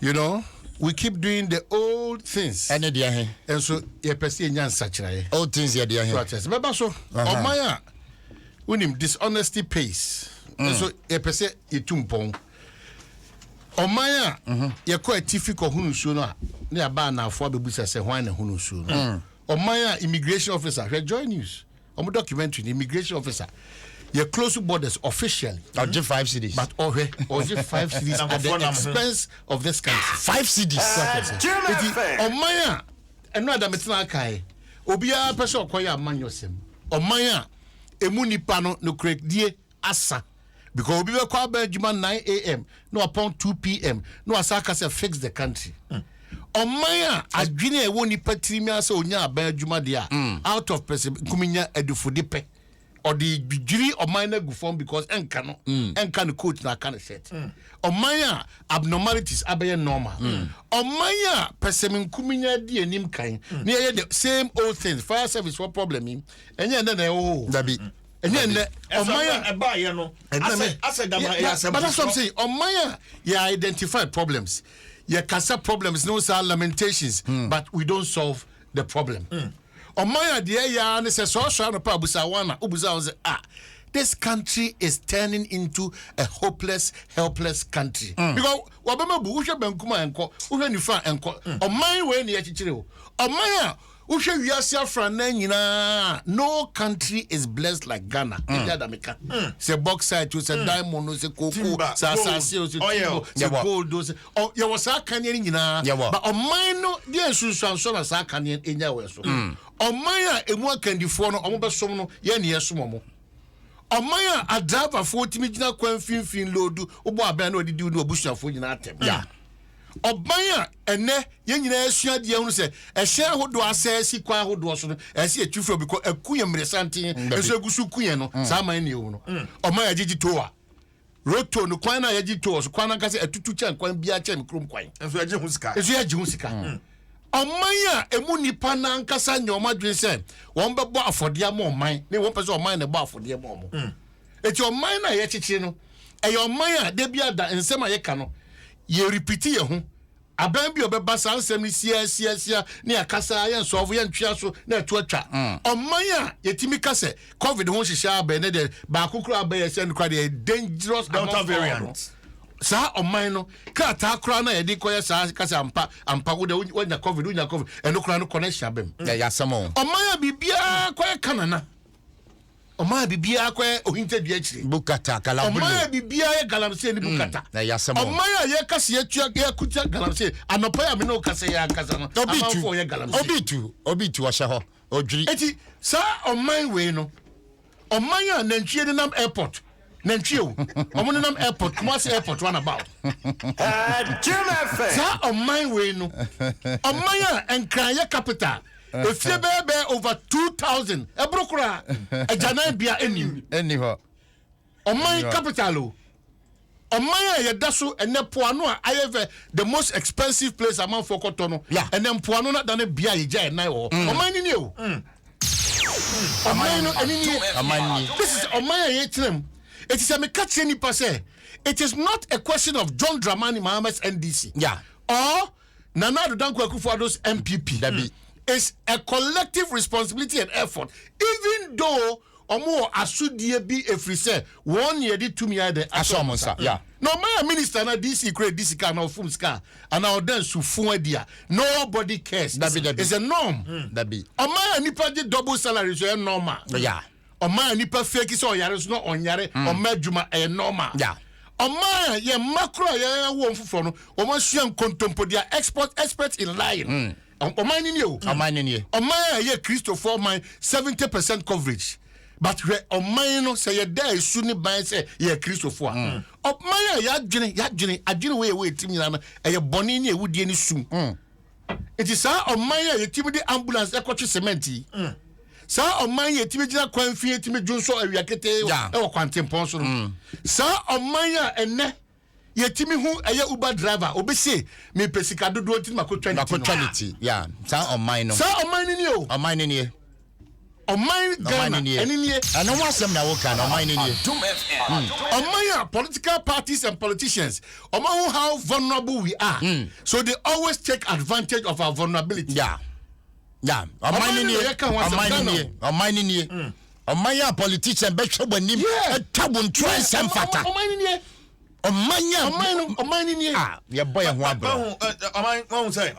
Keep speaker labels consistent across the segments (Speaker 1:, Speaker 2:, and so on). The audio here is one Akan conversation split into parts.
Speaker 1: You know, we keep doing the old things.
Speaker 2: And
Speaker 1: so you perceive nyan sachira.
Speaker 2: Old things you there.
Speaker 1: Remember so omaya unim dishonesty pays. So you perceive itumpong. Omaya ye ko atifi ko hunu suo no a na ba na afo abebusa se hwan na hunu suo no. Omaya immigration officer, join news. Omo documentary immigration officer. Your close borders officially.
Speaker 2: Or just 5 cities.
Speaker 1: But or just 5 cities at the expense of this country.
Speaker 2: 5 cities.
Speaker 1: Omaya, and no other metina kai. Obia person okoya amanyosem. Omaya, emuni pano no correct die asa. Because obi be kwa ba juma 9 a.m. no upon 2 p.m. no asaka say fix the country. Omaya adwene e woni patrimi asa onya ba juma dia out of person kuminya edufudipe. Or the jury of minor go form because enka no coach na kind of set. Omaya abnormalities abe normal. Omaya persemin kuminya di enim kan. Near the same old things. Fire service what problem in? And then
Speaker 2: Dabi.
Speaker 1: And then Omaya
Speaker 3: I said
Speaker 1: but that's what I'm saying. Omaya you identify problems. You kasa problems, no lamentations, but we don't solve the problem. Omaya dear ya and says so no pabusa wana ubuza say this country is turning into a hopeless helpless country because wabema bu uhwe bankuma enko uhwe nifa enko omaya we na yakikire o omaya uhwe wiase afra na nyina no country is blessed like Ghana Adamika say bauxite to say diamond no say cocoa sasase say gold do say you was a Kenyan nyina but omaya no dey sunsuanso na sa Kenyan enya we so omaya emu akandifo no omobesom no ye ne yesom mo omaya adaba fo timi gina kwan finfin lodu obo aban na odidi no obusuafo nyina atem omaya ene ye nyina asua de hu se ehye ahodo asasi kwa ahodo so no esi etwufo biko akuye mresantin eso egusu kuye no sa man ne ewu no omaya gigi toa roto no kwan na ye gigi toa so kwan na kase atutu chan kwan bia chan krom kwan
Speaker 3: enso ye gi hu sika
Speaker 1: Omaya emu nipa na nkasa nyoma dwen se won bebo afode am oman ne won pese oman ne bo afode am omo eti oman na ye chichi no e omaya de bia da nsem aye ka no ye repeat ye ho aban bi obeba san nsem ni sia ne akasa ye nso ye ntwia so na etu atwa omaya ye timi kase covid ho hihia aba ne de ba kokoro aba ye se nkwa de dangerous
Speaker 3: Delta variant.
Speaker 1: Sa omai no kata kra na yedi koye sa kasa ampa wo de wonya covid eno kra no connection abem
Speaker 2: ya samo
Speaker 1: omai bibia koye kanana omai bibia koye ohinte dua chire
Speaker 2: bukata kalabulu
Speaker 1: omai bibia ye galamse ni bukata
Speaker 2: ya samo
Speaker 1: omai ye kase ye tua ye kutia galamse anopa ya me no kase ya kasa no amafo ye galamse
Speaker 2: obitu wa ho odwiri
Speaker 1: eti sa omai we no omai a nantwie de nam airport Nantio, Omonam Airport, Kumasi Airport, run about. Sa on my way no. On my and Kraya capital. If you bear over 2,000, a brokra, a Janabia
Speaker 2: anywhere.
Speaker 1: On my capital. On my Yadasu and Nepuano, I have the most expensive place among Fokotono.
Speaker 2: Yeah,
Speaker 1: and then Puano not done a Bia Jay now. On my new. On my this is on my 8. It is a mekatse nipa say it is not a question of John Dramani Mahamad's NDC.
Speaker 2: Yeah.
Speaker 1: Or Nana Danko Akufo-Addo's MPP. It's a collective responsibility and effort. Even though omo asudie bi efrise 1 year di 2 year de
Speaker 2: asomonsa. Yeah.
Speaker 1: No my minister na DC create DC car na fum ska and now then sufun adia. Nobody cares. It's a norm.
Speaker 2: Dabi.
Speaker 1: Omo nipa di double salary so normal.
Speaker 2: Yeah.
Speaker 1: Omaya nipa fake so yare so no onyare omadwuma e normal
Speaker 2: yeah
Speaker 1: omaya ye makro ye wo mfufo no omasua nkontompo dia expert in lying omaya ni o omaya ye Christopher man 70% coverage but omaya no say ye da esu ni ban say ye Christopher omaya ya adwene we tim na ye boni ni ewudie ni sum it is omaya ye tim di ambulance ekotwe cement sa oman yetime gina kwan fie yetime dwonso awiakete e wo kwantempon so no sa oman ya enne yetime hu eye Uber driver obese me pesika dodo nti makotwa
Speaker 2: yeah sa oman no
Speaker 1: sa oman ni o
Speaker 2: oman ni
Speaker 1: Oman Ghana eninie
Speaker 2: and no one sem na wo kan Oman ni
Speaker 3: Adom FM.
Speaker 1: Oman political parties and politicians Oman how vulnerable we are so they always take advantage of our vulnerability.
Speaker 2: Yeah Oman ni Oman ya politician be hwe banim tabun try sem fata Oman ni ye boy ho abro
Speaker 3: Oman say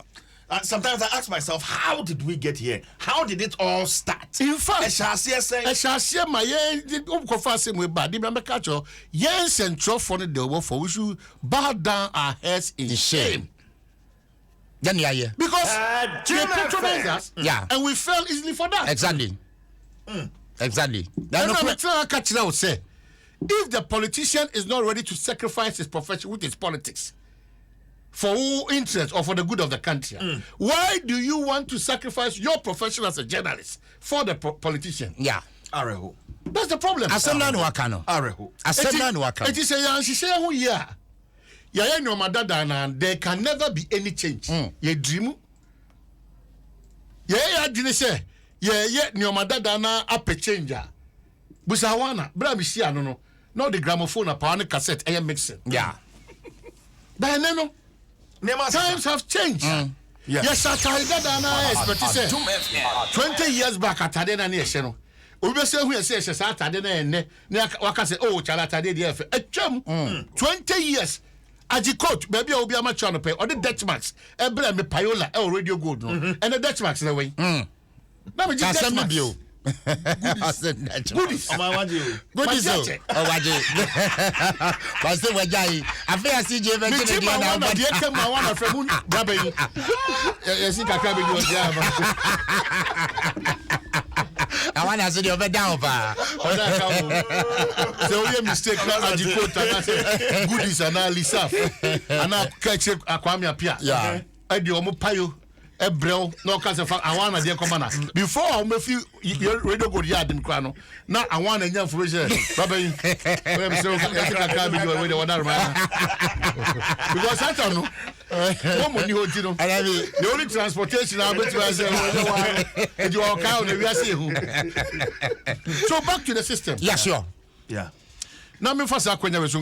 Speaker 3: sometimes I ask myself, how did we get here? How did it all start?
Speaker 1: In fact,
Speaker 3: I shall see
Speaker 1: my yen central for the for we should bow down our heads in shame.
Speaker 2: Then yeah.
Speaker 1: Because they patronize us, and we fell easily for that.
Speaker 2: Exactly. Exactly.
Speaker 1: Say, if the politician is not ready to sacrifice his profession with his politics for who interest or for the good of the country, why do you want to sacrifice your profession as a journalist for the politician?
Speaker 2: Yeah.
Speaker 3: Areho.
Speaker 1: That's the problem.
Speaker 2: Asemna no wakano.
Speaker 3: Areho.
Speaker 2: Asemna no wakano.
Speaker 1: It is a young she who yeah. Yeah, no madada, there can never be any change. Ye dream. Yeah, didn't say. Yeah, no madada na up a changer. Busawana, Bramishia no. Not the gramophone upon a cassette, I am mixing.
Speaker 2: Yeah.
Speaker 1: But no. Times have changed. Yes, I tell you that 20 years back at Tadena near Sheno. We say who says Saturday and Waka say, oh, Chalatade, a chum 20 years. Ajikot, maybe I'll be a match on pay or the Dutchmax, a brand of Payola, or Radio Good, and the Dutchmax in the way. Now we just goodies.
Speaker 2: Oh, Waji. But still, Wajai. I feel I see you eventually.
Speaker 1: But yet, come my one from Grabbing. Yes, you can grab
Speaker 2: I want to see you over down.
Speaker 1: So we mistake now. Ajikot, goodies, and now Lisa, and now catch Aquamia Pia.
Speaker 2: Yeah.
Speaker 1: I do Payo. Ebro no cause of I want to commander before I me feel radio go yard in kwano now I want to nyam for say baba yi we so ka be you we the other man because I don't know what money hold you know the only transportation I bet you say you are cow we are say who so back to the system.
Speaker 2: Yeah, sure.
Speaker 3: Yeah.
Speaker 1: Now me first akwanya we so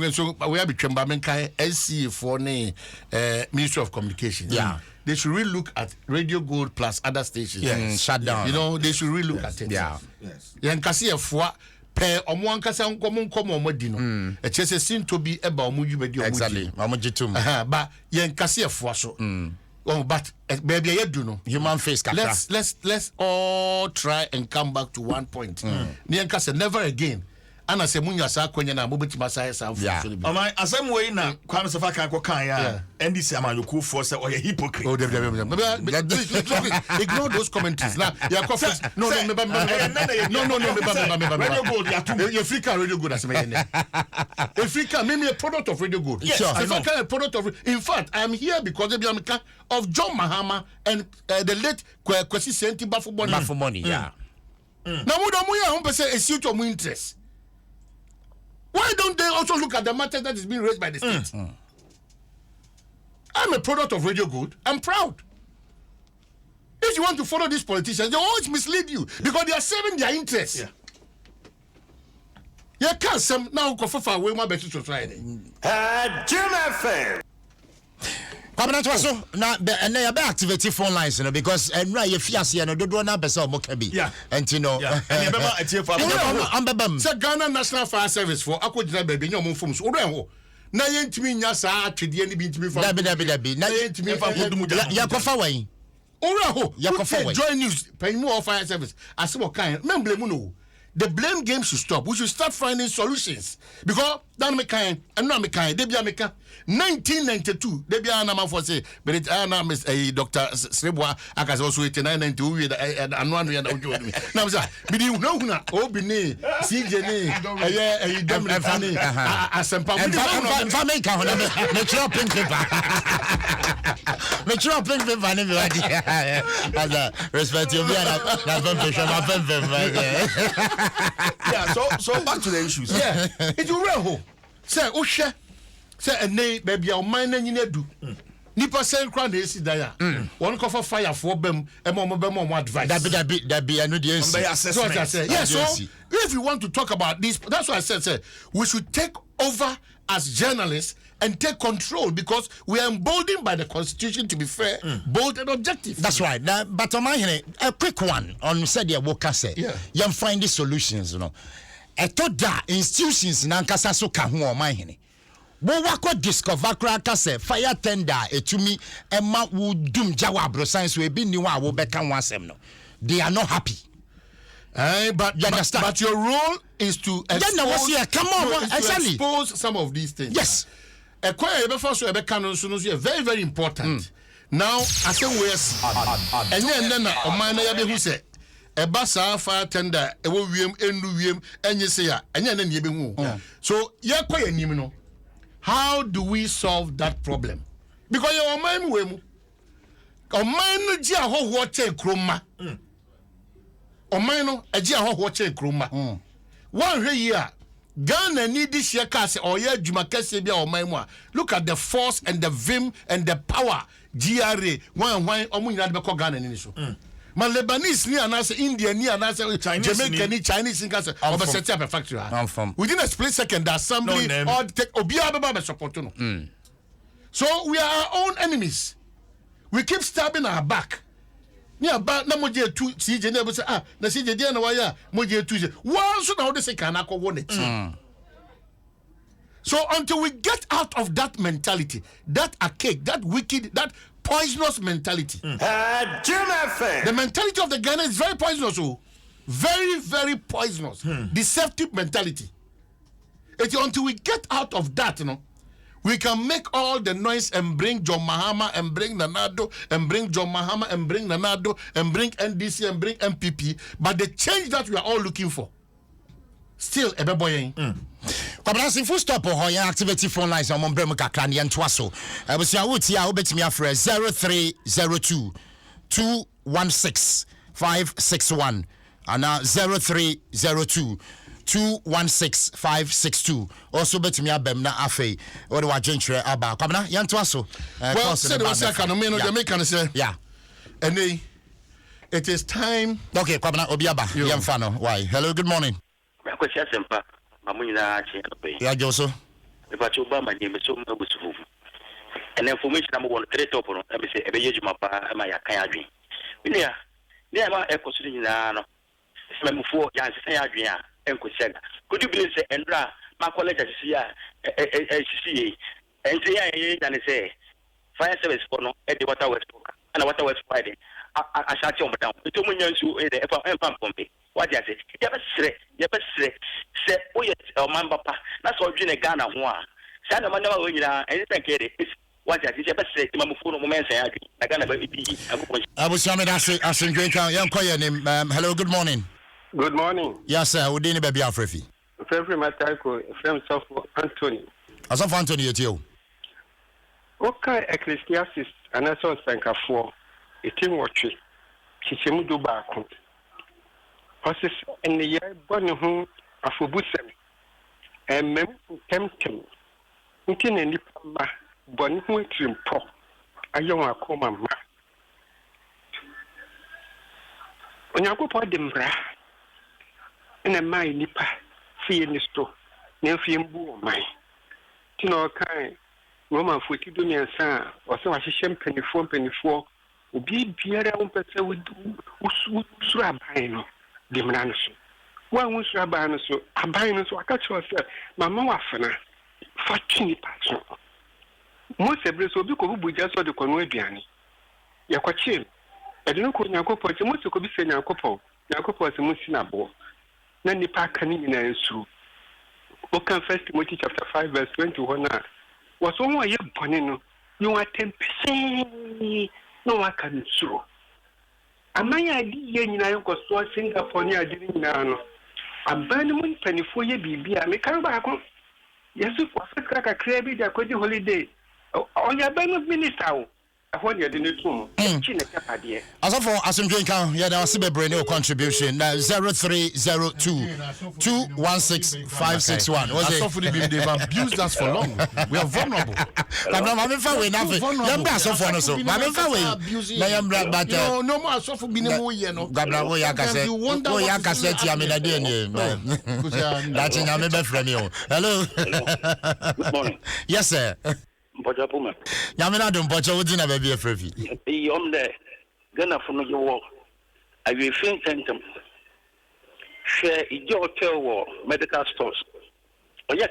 Speaker 1: we have betwemba men kai NCA for Ministry of Communication.
Speaker 2: Yeah.
Speaker 1: They should really look at Radio Gold plus other stations.
Speaker 2: Yes. Shut down.
Speaker 1: You know, they should really look at it.
Speaker 2: Yeah.
Speaker 3: Yes.
Speaker 1: Yen kasi efwa pe omo ankasa nkomo omodi no. E chese sin to be eba omo yubedi omo.
Speaker 2: Exactly. Omo jitum.
Speaker 1: But yen kasi efwa so. Oh, but baby you do no.
Speaker 2: Human face kakra.
Speaker 1: Let's all try and come back to one point. Yen kasi never again. Ana se munya sa kwenya na mobeti masaya sa
Speaker 2: Yeah.
Speaker 3: Oman asem wey na Kwame Sefa kan ko kan ya NDC amanyoko for say oye hypocrite.
Speaker 1: Oh, ignore those commentaries. Now, you are confused. No,
Speaker 3: Radio Gold ya too.
Speaker 1: Africa Radio Good as me. Africa, maybe a product of Radio Good.
Speaker 3: Yes,
Speaker 1: I know. A product of. In fact, I am here because of John Mahama and the late Kwesi Senti
Speaker 2: Bafumoni. Yeah.
Speaker 1: Now, we don't say a suit of interest. Why don't they also look at the matter that is being raised by the state? I'm a product of Radio Good. I'm proud. If you want to follow these politicians, they always mislead you because they are serving their interests.
Speaker 3: Yeah.
Speaker 1: You can't say now go for away my better society.
Speaker 3: Jim FM.
Speaker 2: Kwabena so na and they be activate phone lines you know because and right you fiase no dodo na person mo ka bi and you know
Speaker 3: and you remember atie for
Speaker 2: ambabam
Speaker 1: say Ghana National Fire Service for akojina baby nyom fom so odo ho na yentimi nya saa atwede ni bi ntimi fa
Speaker 2: dabi na
Speaker 1: yentimi fa kodumu
Speaker 2: ya kofa wan
Speaker 1: odo ho
Speaker 2: ya kofa wan
Speaker 1: join news pay more fire service asebo kan memble mu no. The blame game should stop. We should start finding solutions. Because dan me kind and no me kind. They be a 1992. They be a man for say, but it name is Dr. Srebwa. I can also 1992. And one we are now doing. Now sir, be you know na obini CJ ni dem fani asempa.
Speaker 2: And family can make sure pink paper. Make sure pink paper ni be wadi. As respect you be na vampire.
Speaker 3: Yeah, so back to the issues.
Speaker 1: Yeah, it's real. Say, Usha, say, a nay, baby, our mind and you do. nipa sen kra na esi dan a one call for fire for bem e mo advice
Speaker 2: dabi anu de
Speaker 1: so if you want to talk about this, that's why I said we should take over as journalists and take control, because we are emboldened by the constitution to be fair, bold and objective.
Speaker 2: That's right. But on my hand, a quick one on said ya woka say you find the solutions, you know. I thought that institutions nankasa so ka ho on my hand. Bo wako discover cracker say fire tender etumi emma wo dum jawa bro science we be ni wa wo beka wansem no. They are not happy.
Speaker 1: But you understand? But your role is to expose some of these things.
Speaker 2: Yes.
Speaker 1: Very, very important. Now, I say where's and then on my neighbor who said a bassa fire tender, a wim, and you say, and then you so you're quite a how do we solve that problem? Because you're mind wim. On mine, Jia ho water chroma. Omano eji aho ho kroma one hwe here Ghana need this year case or ye djuma kese bia oman a look at the force and the vim and the power GRA one omo nyina de beko Ghana ni so ma Lebanese ni anase India ni anase Jamaica ni Chinese ni case over set up a factory within a split second the assembly or take obia baba support no so we are our own enemies. We keep stabbing our back. Yeah, but na moje tu CJ na say na CJ dia na waya moje tu once na how say can akọ won it. So until we get out of that mentality, that archaic, that wicked, that poisonous mentality. The mentality of the Ghana is very poisonous, very, very poisonous, deceptive mentality. Until we get out of that, you know, we can make all the noise and bring John Mahama and bring Nanado and bring John Mahama and bring Nanado and bring NDC and bring MPP, but the change that we are all looking for still a beboying.
Speaker 2: Kwabransi full stop ho ya activity phone lines on Mombrem kakra ne ntoa so. Abusia wuti a obetimi afre 0302 216 561 ana 0302 216 562 also betimi abem na afei what do I gentre aba kwabna yantoa so
Speaker 1: well said we say can me no dey make can say
Speaker 2: yeah
Speaker 1: and it is time.
Speaker 2: Okay kwabna obi aba yemfa no why hello good morning
Speaker 4: Ɛkɔ Sɛn pa mamunyina achi ape
Speaker 2: ya joso
Speaker 4: me pa choba manye me so mabusufu and information am won three top no e be say e be yejuma pa e ma yakan adwen nua ne ma Ɛkɔ so nyina no se memfo ya se adwen a enko sega could you believe say endra ma college asisi a asisi enti ya na say fire service for no e de water west and water west Friday a shati on down to munya nsu e de e fa pompe what you say you be say o ye o man papa na so dwene Ghana ho a sa na man na wo nyina anything kede what you say you be say mamufu no moment say adwi na Ghana ba bi
Speaker 2: abusiame da se asendwenka yenkoye ni hello good morning.
Speaker 5: Good morning.
Speaker 2: Yes sir, we didn't be afrefi.
Speaker 5: Fefri Matako from Sofo Anthony.
Speaker 2: Asofo Anthony yetio.
Speaker 5: Okay, Ecclesiastes and also Sankafo. Etin watwe. Chichemu do baako. Oses en the year born who afobusem. Mem temptem. Ntin ni pa born who trimpo. Ayo akoma ma. Onyankopɔ de mbra na mai nipa fie ni sto na fie mbu o mai tino kan Roman 42 a ɔsɛ wahyehyɛ mpanifo obi biara wo pɛsɛ usuru aban no de mra no so wa wo usuru aban no so aban no so aka kyerɛ sɛ mama wafena fa twi nipa so mo sebre so obi ko bubu gya so de kono aduane yakɔkye ɛde no ko Nyankopɔ sɛ mo se ko bi sɛ Nyankopɔ sɛ mo si na bo na nipa kan nyina nsu okan 1 Timothy chapter 5 verse 20 na was one way bone no you are 10% no wa kan nsu amanya di ye nyina yoko so Singapore ni adi nyina no aban mu panifo ye bibia me kan ba ko yesu ko Africa kakra bi da ko di holiday onya ban minister When you're doing it,
Speaker 2: Asofo Asomdwenka, yeah, there was a brand contribution. 0302 216 561.
Speaker 1: Asofo they've abused us for long. We are vulnerable.
Speaker 2: I'm for nothing. Yamba Asofo no so. I'm for na yamba but
Speaker 1: no more Asofo bi no ye no.
Speaker 2: Gabra wo ya kase. Wo ya kase ti amina de ni. That's in me be frame you. Hello.
Speaker 4: Good morning.
Speaker 2: Yes sir.
Speaker 4: Boja Puma.
Speaker 2: Yamina dum bocha wodi na ba bi afrafi.
Speaker 4: Yom de Ghana for no you walk. I will think them. Share your hotel war medical stores. Oh yeah,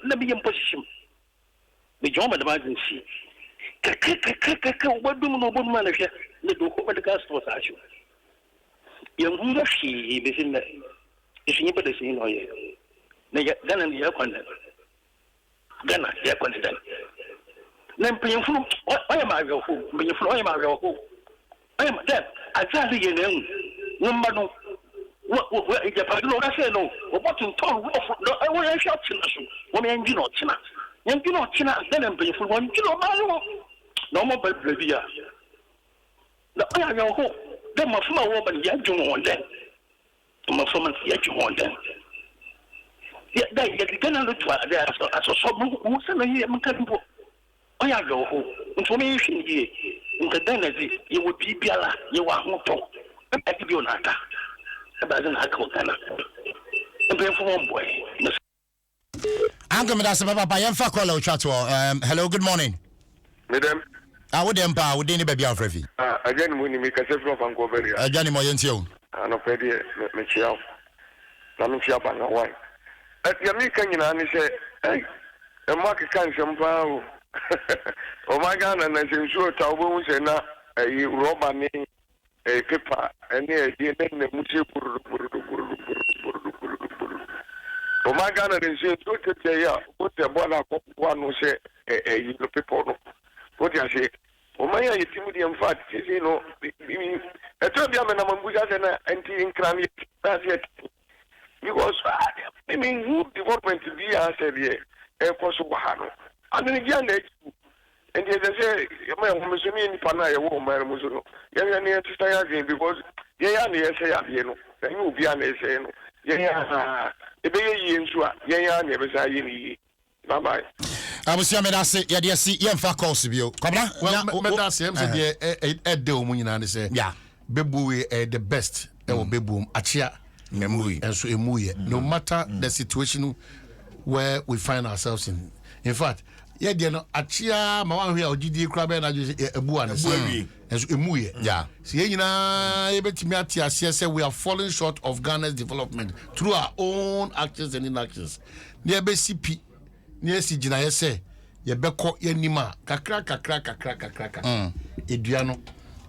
Speaker 4: let me in position. The German emergency. What do you know about manager? The medical stores are you. Young Mushi is in there. If you never seen or yet. Ghana and your content. Ghana, your content. Then paying for I am I go home. Being for I am I go home. I am dead. I tell you, no matter what Japan, I say no. What in town? I want to shop to us. One man, you know, China. You know, China, then I'm paying for one. You know, no more baby. The I am your home. Then my former woman, yet you want them. My former, yet you want them. Yet they get a little there as a someone who sent me a mechanical. I am your home. Information here. In the dynasty, you would be Biala, you are not talk. I give you an attack. About an alcohol canna. And pay for one boy.
Speaker 2: I'm coming to Sababa by Enfakolo Chatwell. Hello, good morning.
Speaker 6: Madam,
Speaker 2: I would empire with any baby Alfrefi.
Speaker 6: Again, when you make a several from Goveria,
Speaker 2: Johnny Moyentio.
Speaker 6: and of Eddie Michel, Namishia and a wife. At Yamikan, you say, hey, a market can some power. Oh my God, and I say, sure, Taubos and a robber name, a paper, and then the Muchi. Oh my God, and say, go to the what the one who say, a people. What I say, oh my, you Timothy and fat, you know, I told you I'm a Mambuja and anti-incrami, that's it. Because I mean, who development to be, I said, yeah, Ɛkɔ Sɛn. And then again, and they say, my Muslim Pana, a woman, Muslim. Young and sister again, because they are near say, you know, and you be an essay. Yeah, a baby in Sua, yeah, never say, bye bye.
Speaker 2: I was saying, I say, yeah, see, young fuck calls of you. Come on,
Speaker 1: well, that's him, said, Edo, say, yeah, Bebu, the best, Bebu, Achia, Memui, and so Emuye, no matter the situation where we find ourselves in. In fact, yeah, dear, no, Achia, Mawan, we are GD Crab and I just a buan, and so Emuye. Yeah, see, you know, we are falling short of Ghana's development through our own actions and inactions. Near BCP, near Sijina, say, ye beko ye nima, kakra, Ediano, a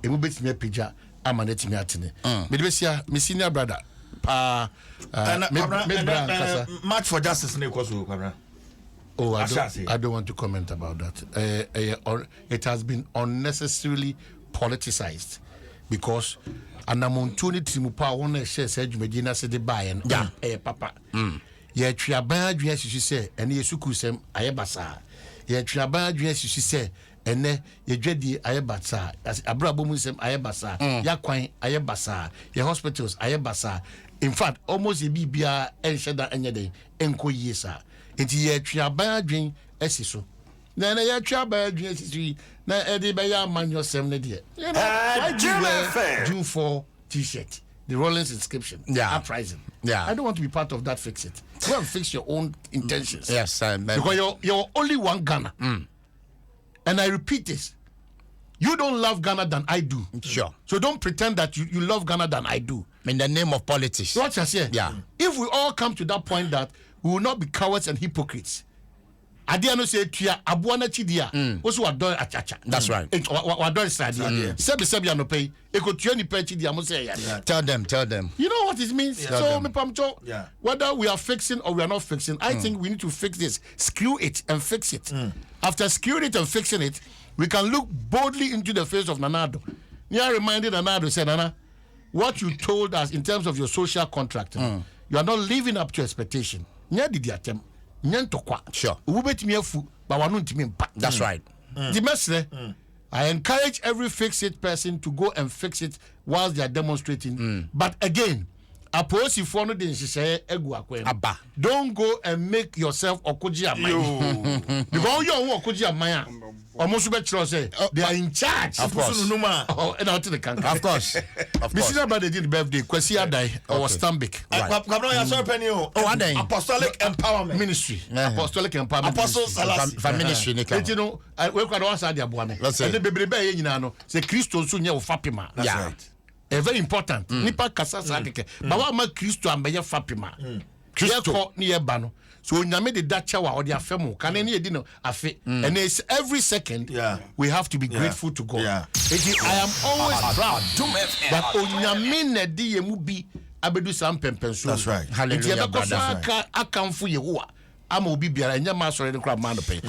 Speaker 1: little bit me pija, amaneti me atine. Medbesia, my senior brother,
Speaker 3: March for Justice,
Speaker 1: oh, I don't want to comment about that. It has been unnecessarily politicized because anamontuni timupa wona share said Medina said the buy and papa. Ye triaba dress you say and ye sukusem ayebasa. Ye triaba dress you say and ye dready ayebasa as abrabomusem ayebasa. Ya kwan ayebasa. Ye hospitals ayebasa. In fact, almost a bibia and shada anyday enko yesa. Enti ye triaba dwen esiso. Na ye triaba dwen esisi na edi be ya manual sem ne de. June 4 t-shirt. The Rollins inscription. Yeah. Uprising. Yeah. I don't want to be part of that. Fix it. Go and fix your own intentions.
Speaker 2: Yes,
Speaker 1: because you're only one Ghana. And I repeat this. You don't love Ghana than I do.
Speaker 2: Sure.
Speaker 1: So don't pretend that you love Ghana than I do.
Speaker 2: In the name of politics.
Speaker 1: What I say?
Speaker 2: Yeah.
Speaker 1: If we all come to that point that we will not be cowards and hypocrites. Adiano say tia abuana chidia. Also adore achacha.
Speaker 2: That's right.
Speaker 1: Adore sadia. Sebi ano pay. Eko tuani pay chidia mo say ya.
Speaker 2: Tell them.
Speaker 1: You know what it means?
Speaker 2: Yeah.
Speaker 1: So me pamcho. Yeah. Whether we are fixing or we are not fixing, I think we need to fix this. Screw it and fix it. After screwing it and fixing it, we can look boldly into the face of Nanado. Nia reminded Nanado, said, Nana, what you told us in terms of your social contract, you are not living up to expectation. Nia did the attempt. Sure. That's
Speaker 2: right.
Speaker 1: The message. I encourage every fix-it person to go and fix it whilst they are demonstrating. But again, don't go and make yourself Okoji Amaya. Because you are Okoji Amaya. Almost say they are in charge.
Speaker 2: Of course. Of course.
Speaker 1: This about the birthday. Kwesi die or Stambik.
Speaker 3: Apostolic Empowerment
Speaker 1: Ministry. Apostolic Empowerment.
Speaker 3: Apostle Salasi.
Speaker 2: Ministry.
Speaker 1: You know, we can also add the abuane. And the baby be you know, say Christo so nya ofapima.
Speaker 3: That's right.
Speaker 1: Very important. Nipa kasa sadike. Ba wa ma Christo ambeya fapima. Christo ni eba no. So nyame de dacha wa odi afemu. Kan any edi no afe. And it's every second we have to be grateful to God. I am always proud that onyame na di yemu bi abedu sam pempenso.
Speaker 3: That's right.
Speaker 1: Hallelujah. Akamfu Yehowa. Ama obi biara nya ma sore de kra ma no pe.